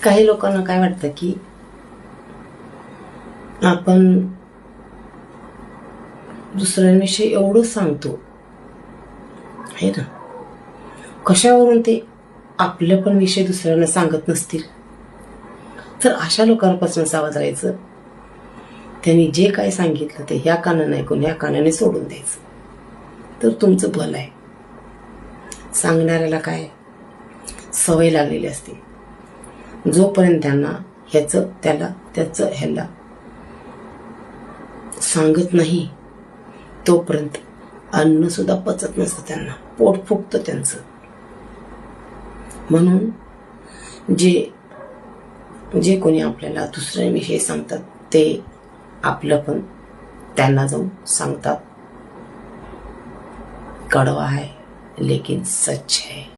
काही लोकांना काय वाटतं की आपण दुसऱ्यांविषयी एवढं सांगतो आहे ना, कशावरून ते आपले पण विषय दुसऱ्यांना सांगत नसतील. तर अशा लोकांपासून सावध राहायचं. त्यांनी जे काय सांगितलं ते ह्या कानाने ऐकून ह्या कानाने सोडून द्यायचं, तर तुमचं भलं आहे. सांगणाऱ्याला काय सवय लागलेली असते. जोपर्यंत त्यांना त्याचं ह्याला सांगत नाही तोपर्यंत अन्न सुद्धा पचत नसतं, त्यांना पोट फुगतं त्यांचं. म्हणून जे कोणी आपल्याला दुसऱ्यांविषयी सांगतात ते आपलं पण त्यांना जाऊन सांगतात. कड़वा है लेकिन सच है.